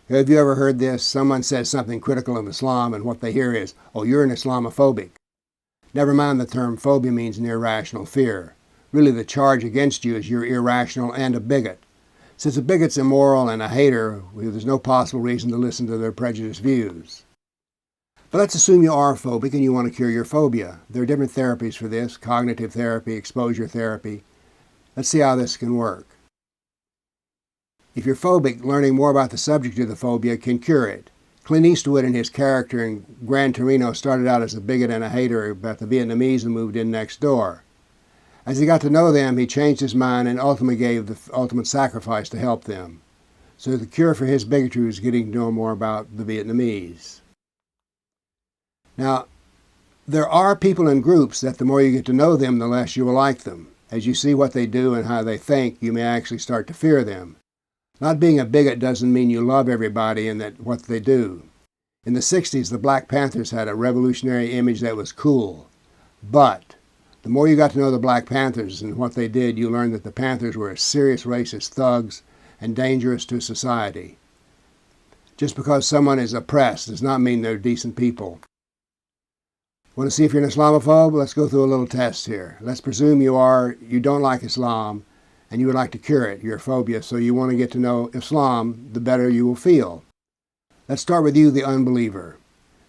Have you ever heard this? Someone says something critical of Islam and what they hear is, "Oh, you're an Islamophobic." Never mind the term phobia means an irrational fear. Really the charge against you is you're irrational and a bigot. Since a bigot's immoral and a hater, there's no possible reason to listen to their prejudiced views. But let's assume you are phobic and you want to cure your phobia. There are different therapies for this: cognitive therapy, exposure therapy. Let's see how this can work. If you're phobic, learning more about the subject of the phobia can cure it. Clint Eastwood and his character in Gran Torino started out as a bigot and a hater about the Vietnamese who moved in next door. As he got to know them, he changed his mind and ultimately gave the ultimate sacrifice to help them. So the cure for his bigotry was getting to know more about the Vietnamese. Now, there are people in groups that the more you get to know them, the less you will like them. As you see what they do and how they think, you may actually start to fear them. Not being a bigot doesn't mean you love everybody and that what they do. In the 60s, the Black Panthers had a revolutionary image that was cool. But the more you got to know the Black Panthers and what they did, you learned that the Panthers were serious racist thugs and dangerous to society. Just because someone is oppressed does not mean they're decent people. Want to see if you're an Islamophobe? Let's go through a little test here. Let's presume you don't like Islam, and you would like to cure it, your phobia, so you want to get to know Islam, the better you will feel. Let's start with you, the unbeliever.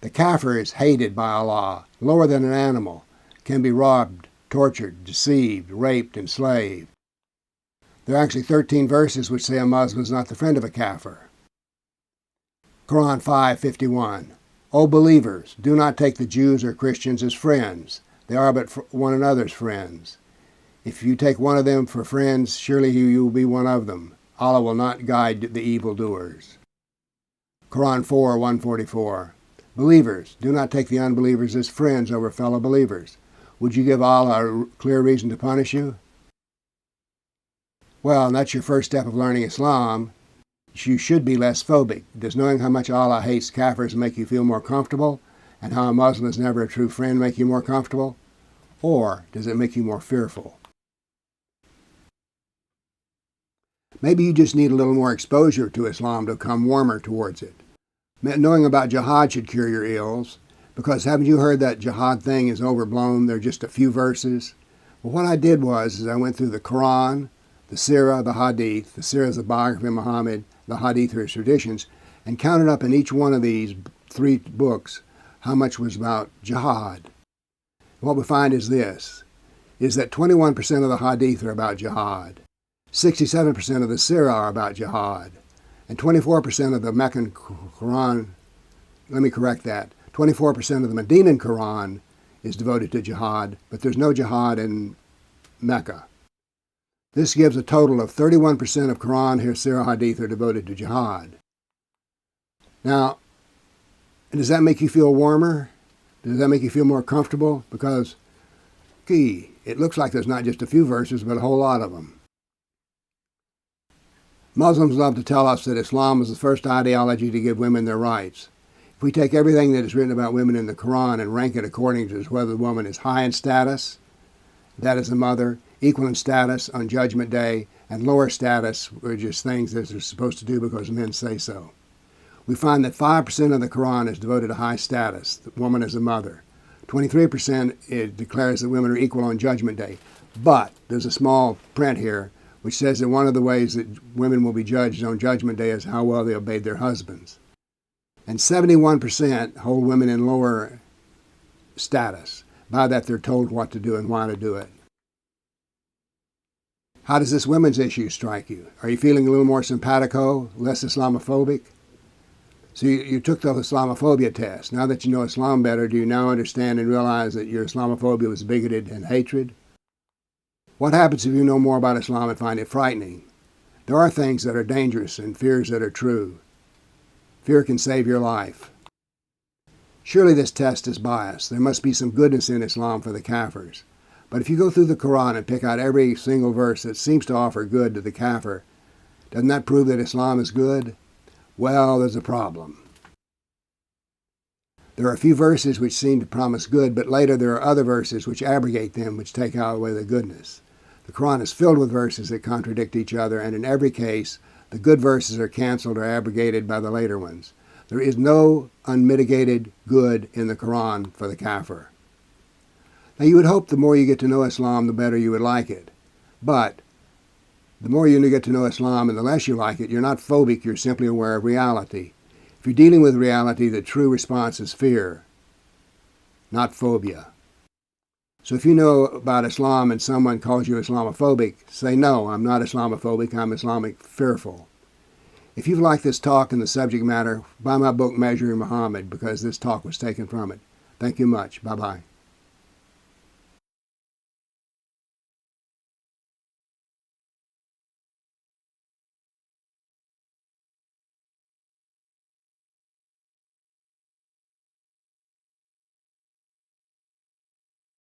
The kafir is hated by Allah, lower than an animal, can be robbed, tortured, deceived, raped, enslaved. There are actually 13 verses which say a Muslim is not the friend of a kafir. Quran 5:51. O believers, do not take the Jews or Christians as friends. They are but one another's friends. If you take one of them for friends, surely you will be one of them. Allah will not guide the evildoers. Quran 4:144. Believers, do not take the unbelievers as friends over fellow believers. Would you give Allah a clear reason to punish you? Well, that's your first step of learning Islam. You should be less phobic. Does knowing how much Allah hates kafirs make you feel more comfortable? And how a Muslim is never a true friend make you more comfortable? Or does it make you more fearful? Maybe you just need a little more exposure to Islam to become warmer towards it. Knowing about jihad should cure your ills, because haven't you heard that jihad thing is overblown? There are just a few verses. Well, what I did was I went through the Quran, the Sirah, the Hadith. The Sirah is the biography of Muhammad, the Hadith are his traditions, and counted up in each one of these 3 books how much was about jihad. What we find is this, is that 21% of the Hadith are about jihad. 67% of the Sirah are about jihad, and 24% of the Meccan Quran, let me correct that, 24% of the Medinan Quran is devoted to jihad, but there's no jihad in Mecca. This gives a total of 31% of Quran, Sirah, Hadith are devoted to jihad. Now, does that make you feel warmer? Does that make you feel more comfortable? Because, it looks like there's not just a few verses, but a whole lot of them. Muslims love to tell us that Islam was the first ideology to give women their rights. If we take everything that is written about women in the Quran and rank it according to whether the woman is high in status, that is a mother, equal in status on Judgment Day, and lower status are just things that they're supposed to do because men say so. We find that 5% of the Quran is devoted to high status, the woman as a mother. 23% it declares that women are equal on Judgment Day. But there's a small print here which says that one of the ways that women will be judged on Judgment Day is how well they obeyed their husbands. And 71% hold women in lower status. By that they're told what to do and why to do it. How does this women's issue strike you? Are you feeling a little more simpatico, less Islamophobic? So you took the Islamophobia test. Now that you know Islam better, do you now understand and realize that your Islamophobia was bigoted and hatred? What happens if you know more about Islam and find it frightening? There are things that are dangerous and fears that are true. Fear can save your life. Surely this test is biased. There must be some goodness in Islam for the kafirs. But if you go through the Quran and pick out every single verse that seems to offer good to the kafir, doesn't that prove that Islam is good? Well, there's a problem. There are a few verses which seem to promise good, but later there are other verses which abrogate them, which take away the goodness. The Quran is filled with verses that contradict each other, and in every case, The good verses are canceled or abrogated by the later ones. There is no unmitigated good in the Quran for the kafir. Now you would hope the more you get to know Islam, the better you would like it. But the more you get to know Islam and the less you like it, you're not phobic, you're simply aware of reality. If you're dealing with reality, the true response is fear, not phobia. So if you know about Islam and someone calls you Islamophobic, say, no, I'm not Islamophobic, I'm Islamic fearful. If you've liked this talk and the subject matter, buy my book, Measuring Muhammad, because this talk was taken from it. Thank you much. Bye-bye.